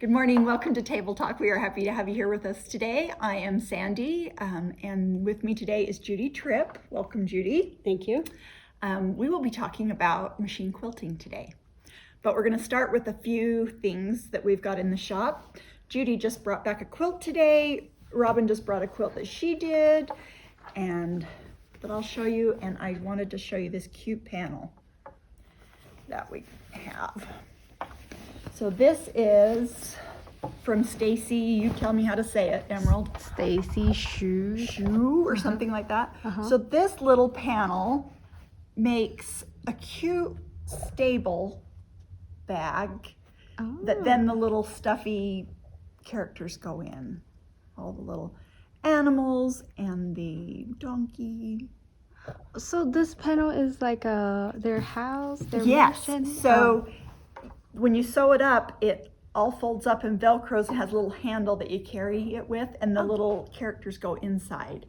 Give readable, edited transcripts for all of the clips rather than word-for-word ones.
Good morning. Welcome to Table Talk. We are happy to have you here with us today. I am Sandy, and with me today is Judy Tripp. Welcome, Judy. Thank you. We will be talking about machine quilting today, but we're going to start with a few things that we've got in the shop. Judy just brought back a quilt today. Robin just brought a quilt that she did, and that I'll show you. And I wanted to show you this cute panel that we have. So this is from Stacy. You tell me how to say it, Emerald. Stacy Shoe or something like that. So this little panel makes a cute stable bag that then the little stuffy characters go in. All the little animals and the donkey. So this panel is like their house, their Yes. mansion? So when you sew it up, it all folds up and velcros. It has a little handle that you carry it with, and the little characters go inside.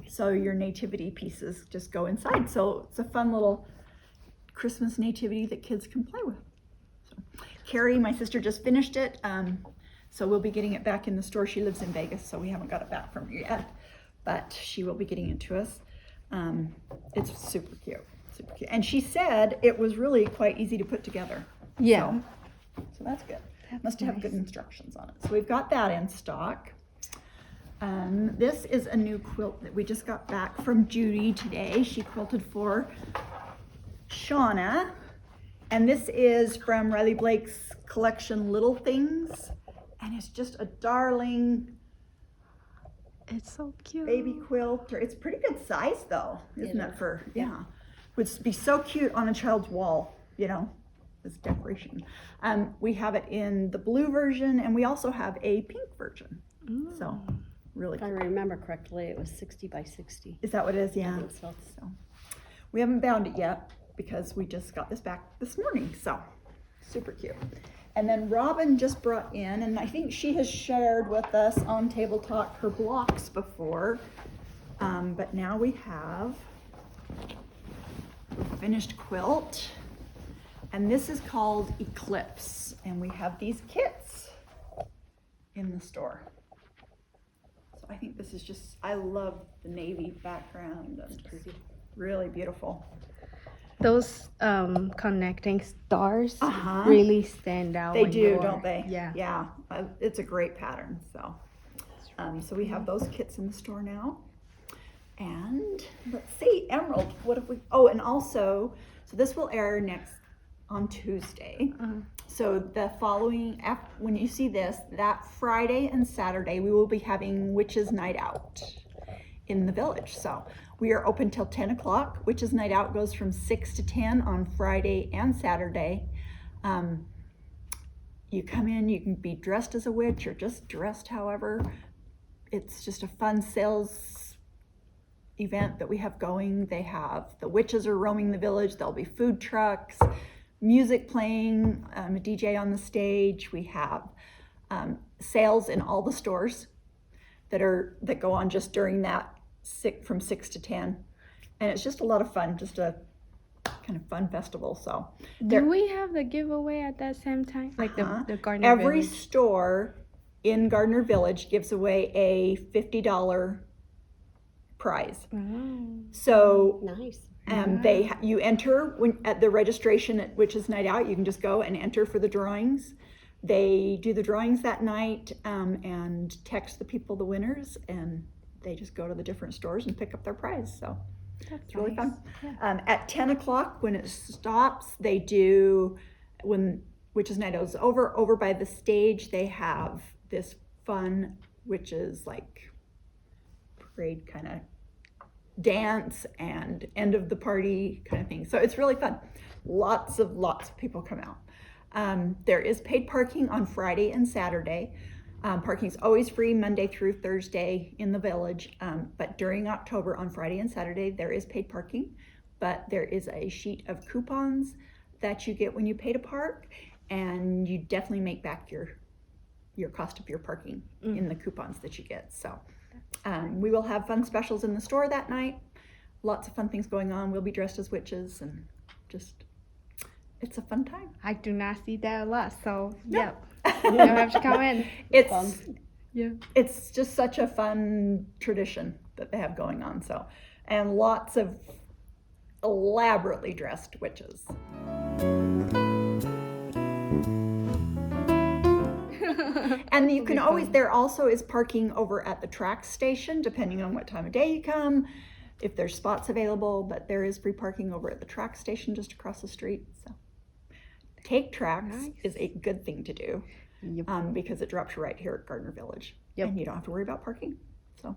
So your nativity pieces just go inside. So it's a fun little Christmas nativity that kids can play with. So Carrie, my sister, just finished it. So we'll be getting it back in the store. She lives in Vegas, so we haven't got it back from her yet, but she will be getting it to us. It's super cute, super cute. And she said it was really quite easy to put together. Yeah. So that's good. That's Must have nice. good instructions on it. So we've got that in stock. This is a new quilt that we just got back from Judy today. She quilted for Shauna. And this is from Riley Blake's collection, Little Things. And it's just a darling It's so cute. baby quilt. It's pretty good size though, isn't it? Would be so cute on a child's wall, you know, as decoration. We have it in the blue version, and we also have a pink version. So really If I cool. remember correctly, it was 60 by 60. Is that what it is? Yeah. I think so. So we haven't bound it yet because we just got this back this morning. So super cute. And then Robin just brought in, and I think she has shared with us on Table Talk her blocks before, but now we have a finished quilt, and this is called Eclipse, and we have these kits in the store. So I think this is just, I love the navy background, and it's really beautiful. Those connecting stars Uh-huh. really stand out. They when do, you're- don't they? Yeah. Yeah, it's a great pattern. So, so we have those kits in the store now. And let's see, Emerald, what have we? Oh, and also, so this will air on Tuesday. So the following, when you see this, that Friday and Saturday, we will be having Witches Night Out in the village. So we are open till 10 o'clock. Witches Night Out goes from 6 to 10 on Friday and Saturday. You come in, you can be dressed as a witch or just dressed however. It's just a fun sales event that we have going. They have, the witches are roaming the village. There'll be food trucks, music playing, a DJ on the stage. We have sales in all the stores that go on just during that from 6 to 10. And it's just a lot of fun, just a kind of fun festival. So Do we have the giveaway at that same time? Like the Gardner every Village? store in Gardner Village gives away a $50 prize. So Nice. you enter at the registration at Witches Night Out. You can just go and enter for the drawings. They do the drawings that night and text the people the winners, and they just go to the different stores and pick up their prize. So it's really fun. Yeah. At 10 o'clock when it stops, they do, when Witches Night Out is over by the stage, they have this fun witches like parade kind of dance and end of the party kind of thing. So it's really fun. Lots of people come out. There is paid parking on Friday and Saturday. Parking's always free Monday through Thursday in the village, but during October on Friday and Saturday there is paid parking, but there is a sheet of coupons that you get when you pay to park, and you definitely make back your cost of your parking in the coupons that you get. So we will have fun specials in the store that night. Lots of fun things going on. We'll be dressed as witches and just it's a fun time. I do not see that a lot, so No, yeah. You have to come in. It's Fun. Yeah. it's just such a fun tradition that they have going on. So, and lots of elaborately dressed witches. And you can always, there also is parking over at the track station, depending on what time of day you come, if there's spots available, but there is free parking over at the track station just across the street. So take tracks Nice. is a good thing to do Yep. because it drops you right here at Gardner Village. Yep. And you don't have to worry about parking. So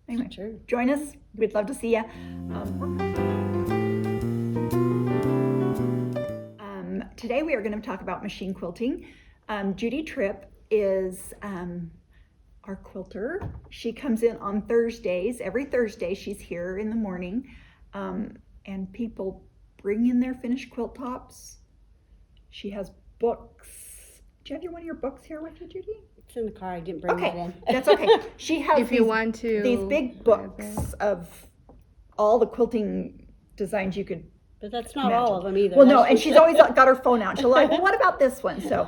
anyway, True. join us. We'd love to see you. Today we are going to talk about machine quilting. Judy Tripp is our quilter. She comes in on Thursdays. Every Thursday she's here in the morning, and people bring in their finished quilt tops. She has books. Do you have one of your books here with you, Judy? It's in the car. I didn't bring that Okay, in. that's okay. She has If you want to. these big books of all the quilting designs you could. But that's not all of them either. Well, no, That's and just- she's always got her phone out. She'll like, well, what about this one? So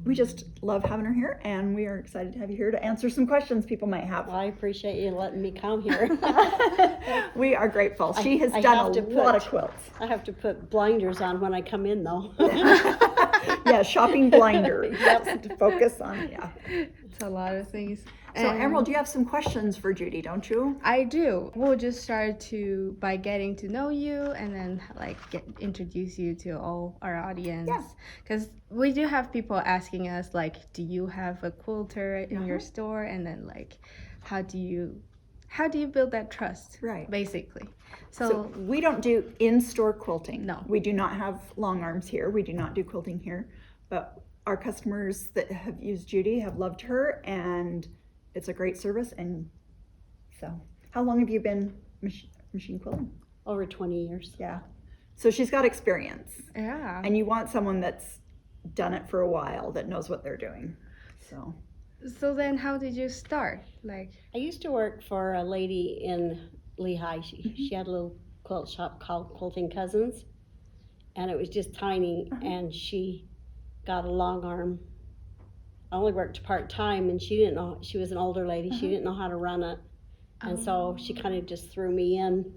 we just love having her here, and we are excited to have you here to answer some questions people might have. Well, I appreciate you letting me come here. We are grateful. She has I done have a to lot of put- quilts. I have to put blinders on when I come in, though. Yeah, shopping blinders to focus on. Yeah. It's a lot of things. So And Emerald, you have some questions for Judy, don't you? I do. We'll just start by getting to know you and then introduce you to all our audience. Yeah. Because we do have people asking us like, do you have a quilter in your store? And then like, how do you build that trust? Right. Basically. So So, we don't do in-store quilting. No. We do not have long arms here. We do not do quilting here. But our customers that have used Judy have loved her, and it's a great service. And so, how long have you been machine quilting? Over 20 years. Yeah. So she's got experience, yeah. and you want someone that's done it for a while, that knows what they're doing. So So then how did you start? Like, I used to work for a lady in Lehigh. She had a little quilt shop called Quilting Cousins, and it was just tiny, and she got a long arm. I only worked part-time, and she didn't know, she was an older lady, she didn't know how to run it, and so she kind of just threw me in.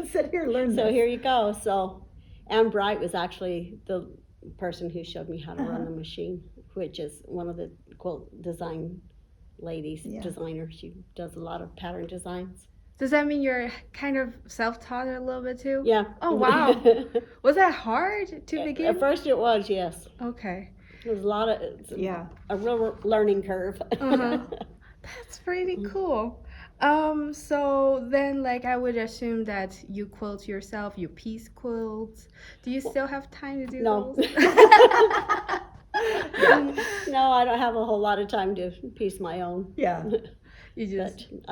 sit here, learn So this. here you go. So Ann Bright was actually the person who showed me how to run the machine, which is one of the quilt design ladies, Yeah. designer. She does a lot of pattern designs. does that mean you're kind of self-taught a little bit too? Yeah. Oh, wow. Was that hard to begin? At first it was, yes. Okay. It was a lot of, it's Yeah. a real learning curve. Uh-huh. That's pretty cool. So then like I would assume that you quilt yourself, you piece quilts. Do you still have time to do No. those? No, I don't have a whole lot of time to piece my own. Yeah. You just But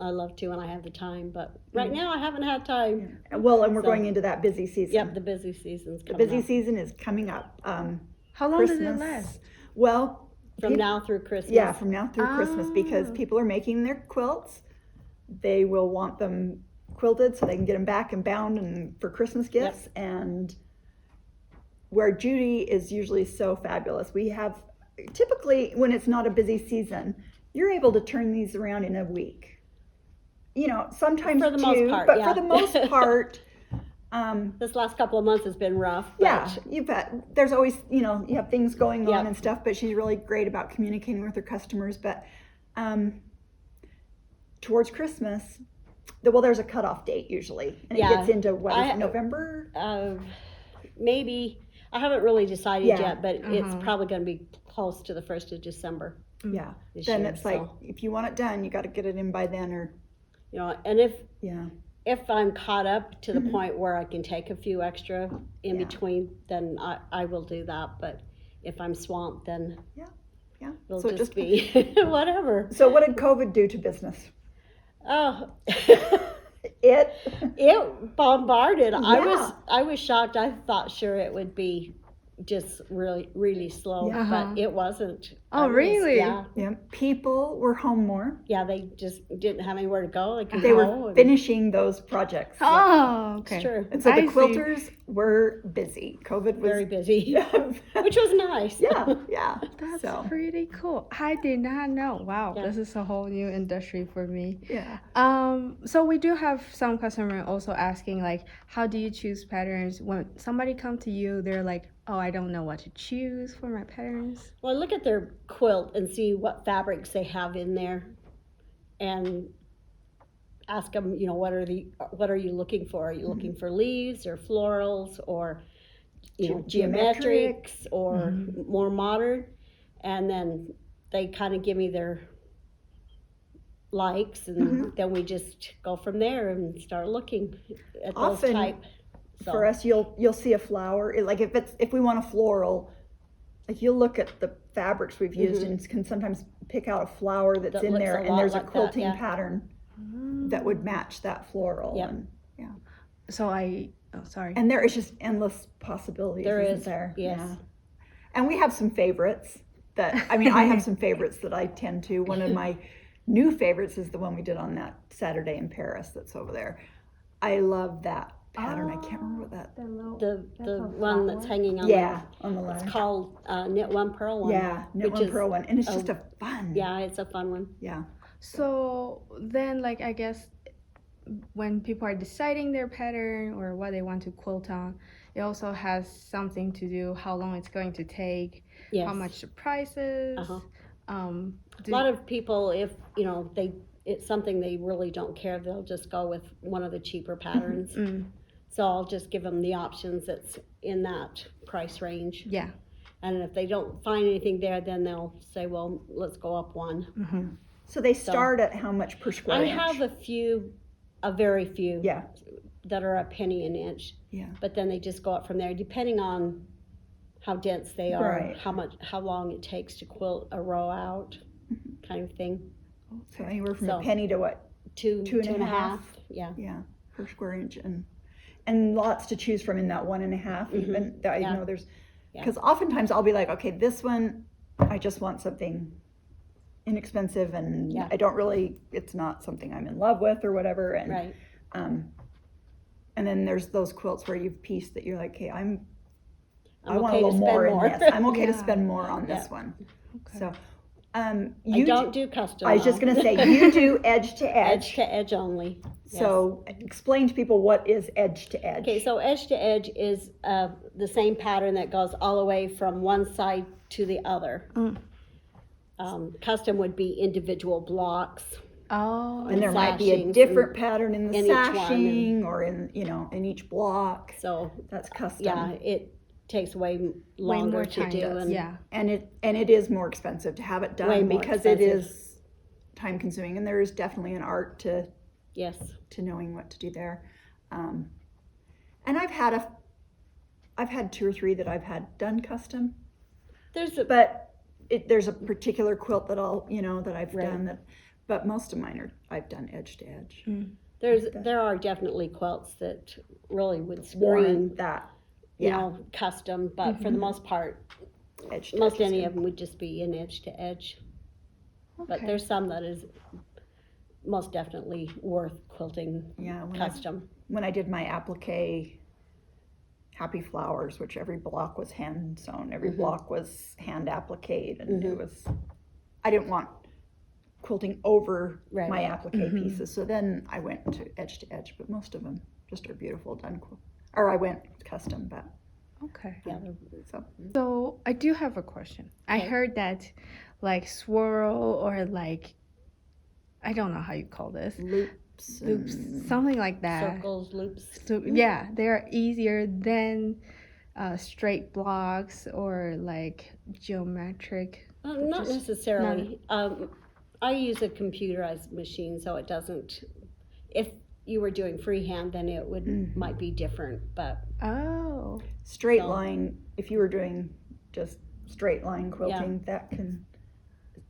I love to when I have the time, but right now I haven't had time. Well, and we're So- going into that busy season. Yep, the busy season's The coming busy up. season is coming up. how long does it Christmas. last? Well, From peop- now through Christmas. Yeah, from now through Christmas, because Ah. people are making their quilts. They will want them quilted so they can get them back and bound and for Christmas gifts. And where Judy is usually so fabulous, we have typically when it's not a busy season, you're able to turn these around in a week. You know, sometimes For the two, most part, but yeah. for the most part, This last couple of months has been rough. But yeah, you bet. There's always, you know, you have things going on Yep. and stuff, but she's really great about communicating with her customers. But towards Christmas, well, there's a cutoff date usually, and it Yeah. gets into what is I- it, November? Maybe, I haven't really decided Yeah. yet, but it's Uh-huh. probably going to be close to the 1st of December. Yeah. this Then year, it's like so. if you want it done, you got to get it in by then, or You know, and yeah, if I'm caught up to the point where I can take a few extra in Mm-hmm. Yeah. between, then I will do that. But if I'm swamped, then yeah. it'll So it just be whatever. So what did COVID do to business? Oh, It. it bombarded. Yeah. I was shocked. I thought sure it would be just really, really slow, Yeah. but it wasn't. Oh, I was- really? Yeah. Yeah, people were home more. Yeah, they just didn't have anywhere to go. They could They go were and- finishing those projects. Oh, It's okay. true. And so the I see. quilters were busy. COVID was Very busy, yeah, which was nice. yeah. That's So pretty cool. I did not know. Wow, Yeah. this is a whole new industry for me. yeah. So we do have some customer also asking like, how do you choose patterns? When somebody come to you, they're like, oh, I don't know what to choose for my patterns. Well, look at their quilt and see what fabrics they have in there, and ask them, you know, what are you looking for? Are you looking for leaves or florals or, you know, Geometric. geometrics or more modern? And then they kind of give me their likes, and then we just go from there and start looking at those Often, type. So, For us, you'll see a flower. Like if we want a floral, like you'll look at the fabrics we've used and can sometimes pick out a flower that's That in looks there, a and lot there's a like that, quilting yeah. pattern that would match that floral. Yep. Sorry. And there is just endless possibilities. There isn't is, there? yes. Yeah. And we have some favorites that I have some favorites that I tend to. One of my new favorites is the one we did on that Saturday in Paris that's over there. I love that pattern. I can't remember what that. the one that's hanging on Yeah, on the the, ladder. it's called Knit One Pearl One. Yeah, knit which one is pearl one, and it's a- just a fun. Yeah, it's a fun one. Yeah. So then, like, I guess when people are deciding their pattern or what they want to quilt on, it also has something to do how long it's going to take, Yes. how much the price is. Uh-huh. Um, A lot of people, if you know it's something they really don't care, they'll just go with one of the cheaper patterns. So I'll just give them the options that's in that price range. yeah. And if they don't find anything there, then they'll say, well, let's go up one. So they start at how much per square I inch? have a very few Yeah. that are a penny an inch. Yeah. But then they just go up from there, depending on how dense they are, Right. how long it takes to quilt a row out, kind of thing. So anywhere from So- a penny to what? Two Two and a and a half. half. Yeah. Yeah, per square inch, and lots to choose from in that 1.5. Even I Yeah. know there's, Yeah. because oftentimes I'll be like, okay, this one, I just want something inexpensive, and Yeah. I don't really, it's not something I'm in love with or whatever, and Right. and then there's those quilts where you've pieced that you're like, okay, I I'm want okay a to little spend more more. in this. I'm okay to Yeah. spend more on this Yeah. one. Okay. So, I you don't do custom. I was just though. gonna say, you do edge to edge edge. to edge only. Yes. So explain to people what is edge to edge. Okay, so edge to edge is the same pattern that goes all the way from one side to the other. Custom would be individual blocks. Oh. And there might be a sashings different pattern in the in each one, sashing or in each block. So That's custom. yeah, it takes way longer more to time, do. does, And yeah. And it is more expensive to have it Way done more because it expensive. is time consuming, and there is definitely an art to yes, knowing what to do there. And I've had 2 or 3 that I've had done custom, there's a but there's a particular quilt that that I've Right. done but most of mine I've done edge to edge. there are definitely quilts that really would scream, Warrant that. you Yeah. know, custom, but for the most part, Edge to most edge is any good. of them would just be in edge to edge. But Okay. there's some that is most definitely worth quilting Yeah, custom. when I did my applique Happy Flowers, which every block was hand sewn, every block was hand appliqued, and it was, I didn't want quilting over Right. my applique pieces, so then I went to edge, but most of them just are beautiful done or I went custom, but Okay. Yeah, so So I do have a question. I Okay. heard that like swirl or like I don't know how you call this. loops, Loops, and- something like that. circles, loops. So yeah, they're easier than straight blocks or like geometric. Not Just necessarily. I use a computerized machine, so it doesn't. If you were doing freehand, then it would might be different. But Oh. straight So- line, if you were doing just straight line quilting, that can,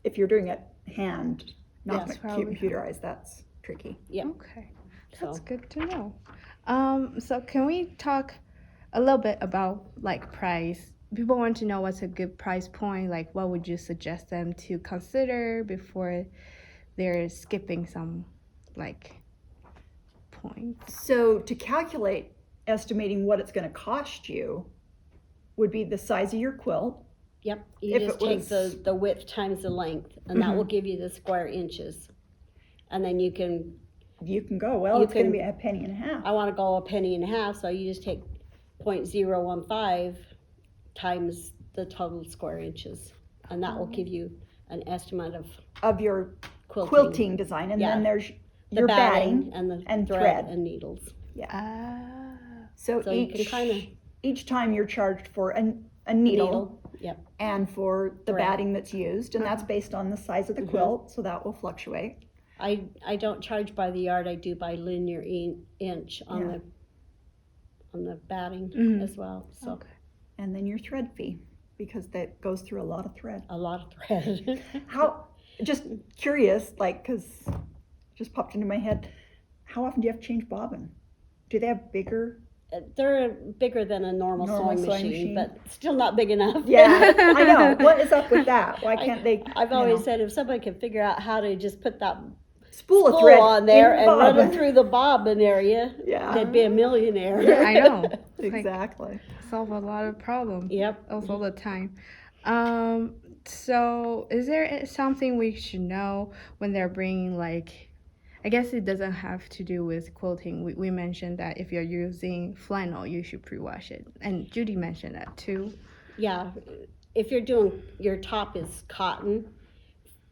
if you're doing it hand, not That's probably- computerized, that's tricky. yeah, Okay. That's So- good to know. So can we talk a little bit about like price people want to know what's a good price point. Like, what would you suggest them to consider before they're skipping some like points? So to calculate, estimating what it's going to cost you would be the size of your quilt. Yep, you If just it take was- the width times the length, and that will give you the square inches. And then you can, Go, well, You it's going to can- be a penny and a half. I want to go a penny and a half, so you just take 0.015 times the total square inches, and that will give you an estimate of Your quilting. quilting design, and Yeah. then there's The your batting. and the and thread, thread. and needles. So, So you can kind of each time you're charged for a needle, Yep. and for the Thread. batting that's used, and that's based on the size of the quilt, so that will fluctuate. I don't charge by the yard. I do by linear inch on Yeah. the batting as well. So Okay. And then your thread fee, because that goes through a lot of thread. a lot of thread. Just curious, like, because just popped into my head, how often do you have to change bobbin? Do they have bigger? They're bigger than a normal sewing machine, but still not big enough. Yeah, I know. What is up with that? Why can't they? I've always said if somebody could figure out how to just put that spool of spool thread on there in and run it bobbin. through the bobbin area, Yeah. they'd be a millionaire. I know. It's like, Exactly. solve a lot of problems. Yep. Also the time. So is there something we should know when they're bringing, like, I guess it doesn't have to do with quilting. We mentioned that if you're using flannel, you should pre-wash it. And Judy mentioned that too. Yeah, if you're doing, your top is cotton,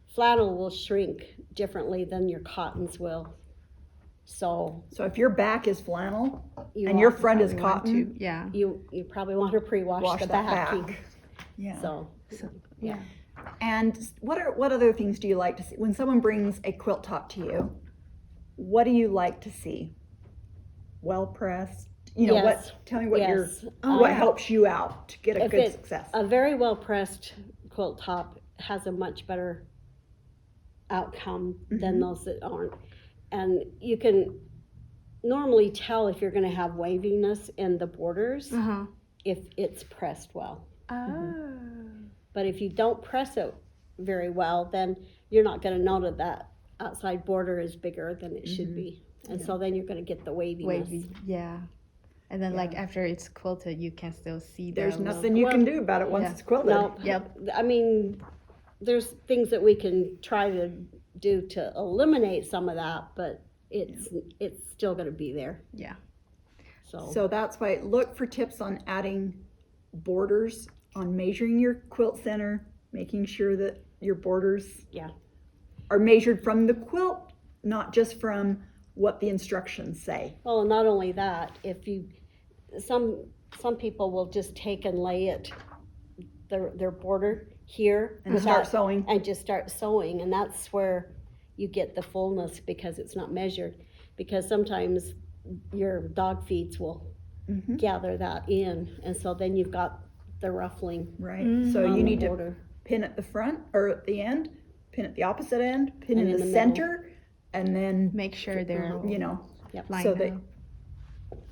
flannel will shrink differently than your cottons will. So So if your back is flannel you and your want- front is Probably want cotton, to, yeah. you probably want to pre-wash wash the that backing. back. Yeah. So Yeah. And what other things do you like to see when someone brings a quilt top to you? What do you like to see? Well pressed. You know Yes. Tell me what Yes. what helps you out to get a If good it- success. a very well pressed quilt top has a much better outcome than those that aren't. And you can normally tell if you're going to have waviness in the borders if it's pressed well. But if you don't press it very well, then you're not going to know that outside border is bigger than it should be. And so then you're going to get the waviness. Wavy, yeah. And then like after it's quilted, you can still see There's the nothing you can do about it once Yeah. it's quilted. No, Yep. I mean, there's things that we can try to do to eliminate some of that, but it's still going to be there. Yeah. So that's why look for tips on adding borders, on measuring your quilt center, making sure that your borders Yeah. are measured from the quilt, not just from what the instructions say. Well, and not only that, if you, some people will just take and lay it, their border here And start sewing. and just start sewing, and that's where you get the fullness because it's not measured. Because sometimes your dog feeds will gather that in, and so then you've got the ruffling. Right. So on you the need to border. pin at the front or at the end, pin at the opposite end, pin And in in the the center, and then Make sure they're you know, Yep. lined so that up.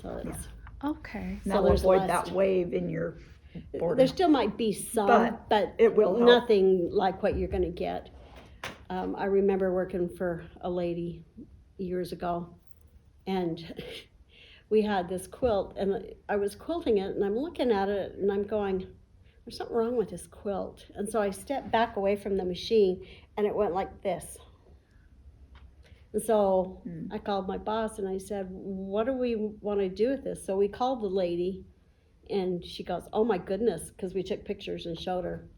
So it's, Okay. that'll there's avoid less. that wave in your border. there still might be some, but it will help. nothing like what you're going to get. I remember working for a lady years ago, and we had this quilt, and I was quilting it, and I'm looking at it, and I'm going, there's something wrong with this quilt. And so I stepped back away from the machine, and it went like this. And so I called my boss, and I said, what do we want to do with this? So we called the lady, and she goes, oh my goodness, because we took pictures and showed her.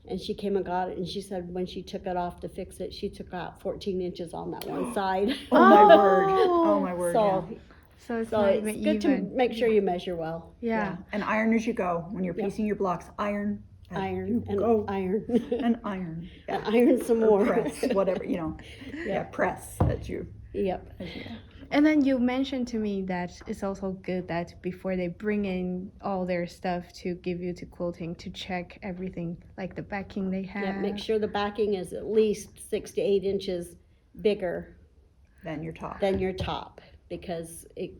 And she came and got it, and she said when she took it off to fix it, she took out 14 inches on that one side. Oh my word. Oh my word. So, yeah. So it's so not it's even good to even. make sure you measure well. Yeah. And iron as you go. When you're piecing your blocks, iron. as Iron you and go. iron. And iron. Yeah. And iron some Or more. press, whatever, you know. Yeah, press as you. Yep. And then you mentioned to me that it's also good that before they bring in all their stuff to give you to quilting, to check everything, like the backing they have. Yeah, make sure the backing is at least 6 to 8 inches bigger Then your top. than your top, because if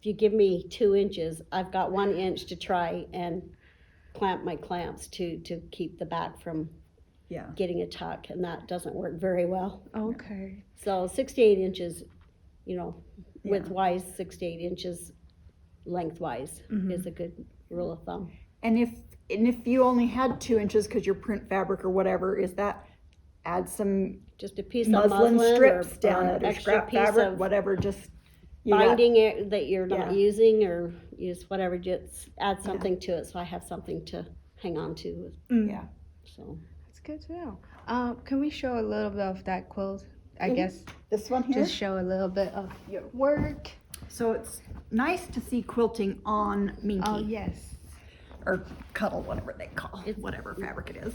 you give me 2 inches, I've got 1 inch to try and clamp my clamps to keep the back from Yeah. getting a tuck, and that doesn't work very well. Okay. So 6 to 8 inches, you know, Yeah. widthwise, 6 to 8 inches lengthwise is a good rule of thumb. And if you only had 2 inches because your print fabric or whatever, is that add some Just a piece of muslin muslin strips or down it or extra scrap piece fabric, of whatever, just you got- binding it that you're not Yeah. using, or use whatever, just add something to it so I have something to hang on to. Yeah. So That's good to know. Can we show a little bit of that quilt? I guess This one here. just show a little bit of your work. So it's nice to see quilting on minky Oh yes. or cuddle, whatever they call It's- whatever fabric it is.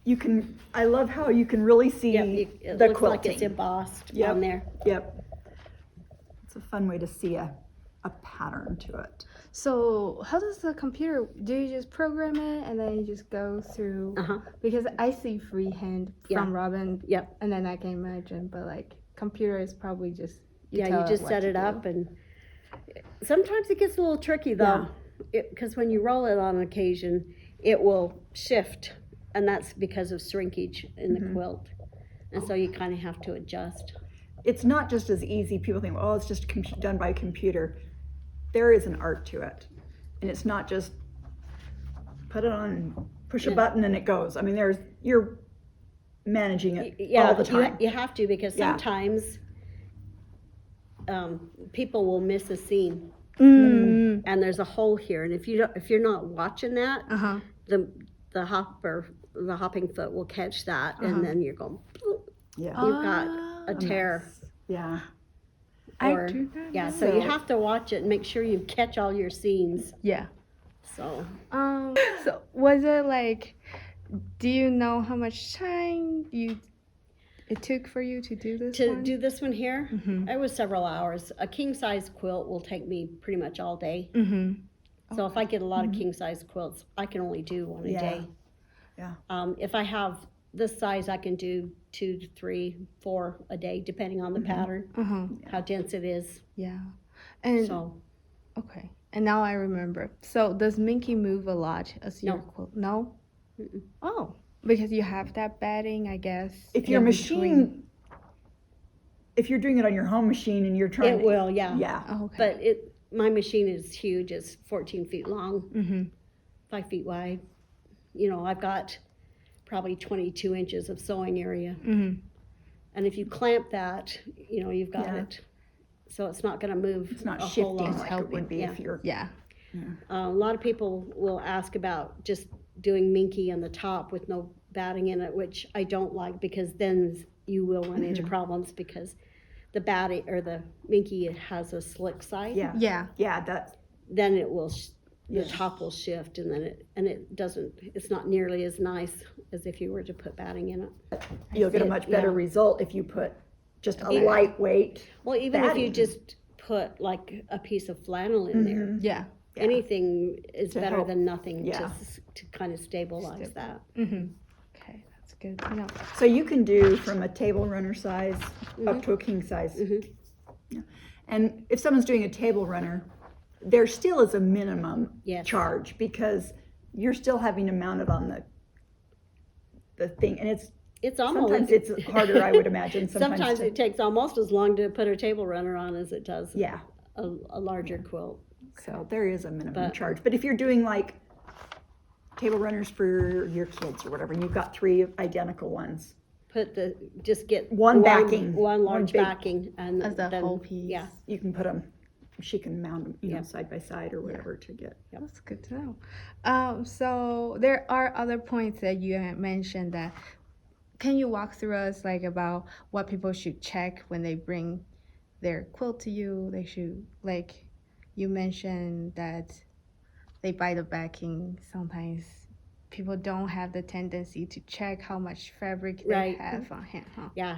You can. I love how you can really see yeah, it the looks quilting. like it's embossed Yep. on there. Yep. It's a fun way to see a pattern to it. So how does the computer? Do you just program it and then you just go through? Uh-huh. Because I see freehand Yeah. from Robin. Yep. And then I can imagine, but like computer is probably just Yeah, tell you just what set to it do. up, and sometimes it gets a little tricky though, because when you roll it on occasion, it will shift, and that's because of shrinkage in the quilt, and so you kind of have to adjust. It's not just as easy. People think, oh, it's just done by computer. There is an art to it, and it's not just put it on, push a Yeah. button, and it goes. I mean, you're managing it Yeah, all the time. You have to, because Yeah. sometimes people will miss a seam, Mm. and there's a hole here, and if you're not watching that, Uh-huh. the hopping foot will catch that, and then you're going, Yeah. you've got a tear. Yeah. Or, I do not yeah, know. so you have to watch it and make sure you catch all your seams. Yeah. So So was it like, do you know how much time it took for you to do this to one? do this one here, Mhm. it was several hours. A king size quilt will take me pretty much all day. Mm-hmm. So if I get a lot of king size quilts, I can only do one a Yeah. day. Yeah. If I have this size, I can do 2 to 3, 4 a day, depending on the pattern, Uh-huh. how dense it is. Yeah. And So okay. And now I remember. So does Minky move a lot as your No. quilt? No? Mm-mm. Oh. Because you have that batting, I guess. If your in machine, between. if you're doing it on your home machine and you're trying, it will, yeah. Yeah. Oh, okay. But my machine is huge. It's 14 feet long, Mm-hmm. 5 feet wide. You know, I've got probably 22 inches of sewing area. Mm-hmm. And if you clamp that, you know, you've got Yeah. it. So it's not going to move. It's not a whole shifting lot. like it helping, would be if yeah. you're. Yeah. A lot of people will ask about just doing minky on the top with no batting in it, which I don't like, because then you will run into problems, because the batting or the minky has a slick side. Yeah. Yeah. Yeah. That. Then it will, the Yes. top will shift, and then it's not nearly as nice as if you were to put batting in it. You'll get a see it, much better yeah. result if you put just a Okay. lightweight. Well, even if you Batting. just put like a piece of flannel in there, Yeah. Yeah. anything is To better help. than nothing Yeah. to kind of stabilize that. Mm-hmm. Okay, that's good to know. So you can do from a table runner size up to a king size. Mhm. Yeah. And if someone's doing a table runner, there still is a minimum Yes. charge, because you're still having to mount it on the thing, and It's almost sometimes it's harder, I would imagine. sometimes to- it takes almost as long to put a table runner on as it does yeah. a larger quilt. So there is a minimum But- charge. But if you're doing like table runners for your kids or whatever, and you've got 3 identical ones, Just get One backing, one one large big- backing, and As the then, whole piece. Yeah, you can put them. She can mount them, Yeah. side by side or whatever to get. That's good to know. So there are other points that you had mentioned that. Can you walk through us like about what people should check when they bring their quilt to you? They should, like you mentioned that they buy the backing. Sometimes people don't have the tendency to check how much fabric they Right. have on hand, huh? yeah.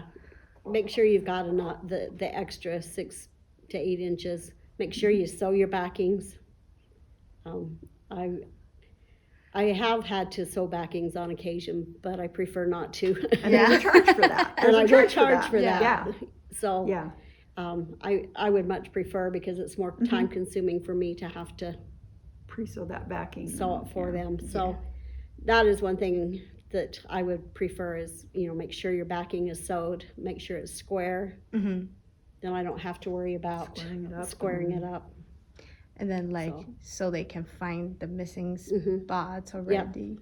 Make sure you've got the extra 6 to 8 inches. Make sure you sew your backings. I have had to sew backings on occasion, but I prefer not to. And Yeah. there's a charge for that. And There's I a will charge charge for Yeah. that. Yeah. So Yeah. I would much prefer, because it's more time consuming for me to have to Pre-sew that backing. sew it for Yeah. them. So that is one thing that I would prefer is, make sure your backing is sewed, make sure it's square. Mm-hmm. Then I don't have to worry about Squaring it up. And then So. so they can find the missing Mhm. spots already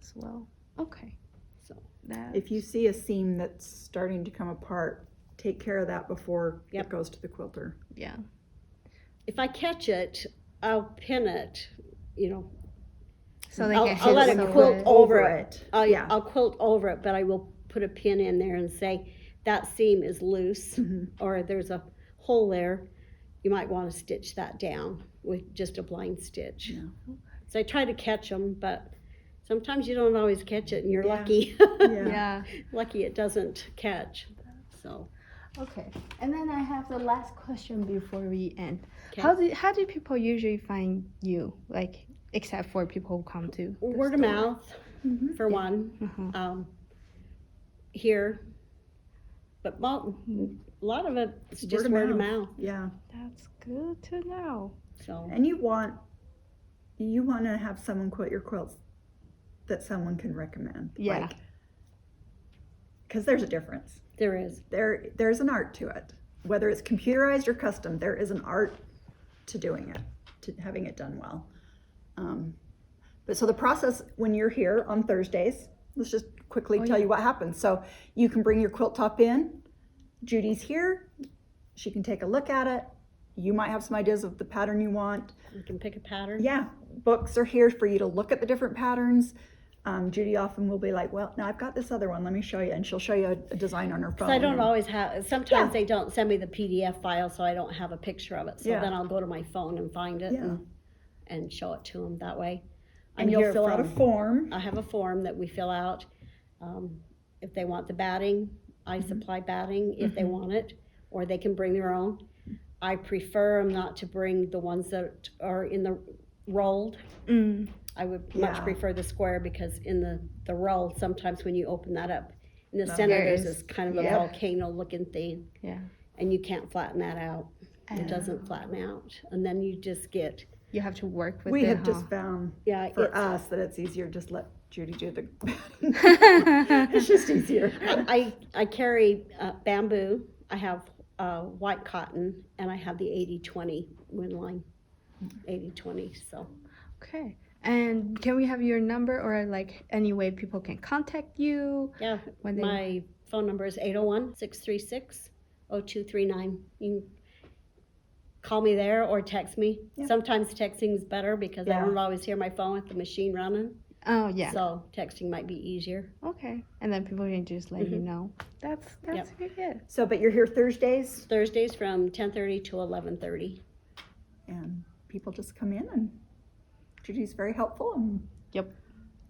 as well. Okay. So. That. If you see a seam that's starting to come apart, take care of that before Yep. it goes to the quilter. Yeah. If I catch it, I'll pin it, So they I'll can let hit it sew quilt it. over it. Yeah. I'll quilt over it, but I will put a pin in there and say that seam is loose or there's a hole there. You might want to stitch that down with just a blind stitch. Yeah. So I try to catch them, but sometimes you don't always catch it, and you're Yeah. lucky. Yeah. Lucky it doesn't catch. So Okay. And then I have the last question before we end. Okay. How do people usually find you? Like, except for people who come to the word of store? mouth for one. Mhm. Here, but a lot of it's just word of mouth. Yeah. That's good to know. So And you want to have someone quilt your quilts that someone can recommend. Yeah. Because there's a difference. there is. There's an art to it. Whether it's computerized or custom, there is an art to doing it, to having it done well. But so the process when you're here on Thursdays, let's just quickly tell you what happens. So you can bring your quilt top in. Judy's here. She can take a look at it. You might have some ideas of the pattern you want. You can pick a pattern. Yeah, books are here for you to look at the different patterns. Judy often will be like, well, now I've got this other one, let me show you. And she'll show you a design on her phone. So I don't always have, sometimes Yeah. they don't send me the PDF file, so I don't have a picture of it. So Yeah. then I'll go to my phone and find it Yeah. and show it to them that way. And you'll fill out a form. I have a form that we fill out. If they want the batting, I Mm-hmm. supply batting if they want it, or they can bring their own. I prefer them not to bring the ones that are in the rolled. Mm. I would much Yeah. prefer the square because in the roll, sometimes when you open that up, in the No. center There there's is- this kind of a yeah. volcano looking thing, Yeah. and you can't flatten that out. It doesn't flatten out, and then you just get You have to work with We it. have just found for it's- us that it's easier just let Judy do the it's just easier. I carry bamboo. I have white cotton, and I have the 80-20 win line. 80-20. So Okay. And can we have your number or like any way people can contact you? yeah, When they- my phone number is 801-636-0239. You can call me there or text me. Yeah. Sometimes texting is better because I Yeah. don't always hear my phone with the machine running. Oh yeah. So texting might be easier. Okay. And then people can just let you know. That's Yep. good. So, but you're here Thursdays, Thursdays from 10:30 to 11:30. and people just come in, and Judy's very helpful and Yep.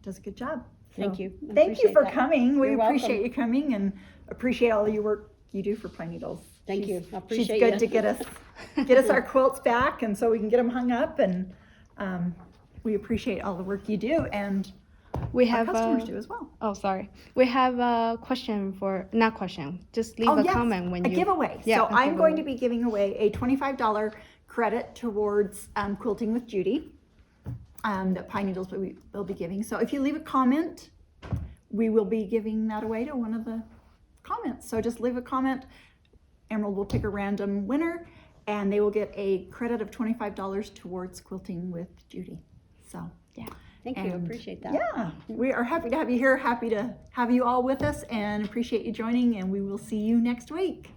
does a good job. Thank So, you. I Thank you appreciate for that. coming. We You're welcome. appreciate you coming and appreciate all your work you do for Pine Needles. Thank you. I She's appreciate good you. to get us our quilts back, and so we can get them hung up. And we appreciate all the work you do, and We our have customers do as well. Oh, sorry. We have a question not question. Just leave a yes, comment when a you giveaway. Yeah, So a I'm going to giveaway. be giving away a $25 credit towards Quilting with Judy that Pine Needles will be giving. So if you leave a comment, we will be giving that away to one of the comments. So just leave a comment. Emerald will pick a random winner, and they will get a credit of $25 towards Quilting with Judy. So Thank you. I and appreciate that. yeah, we are happy to have you here, happy to have you all with us, and appreciate you joining, and we will see you next week.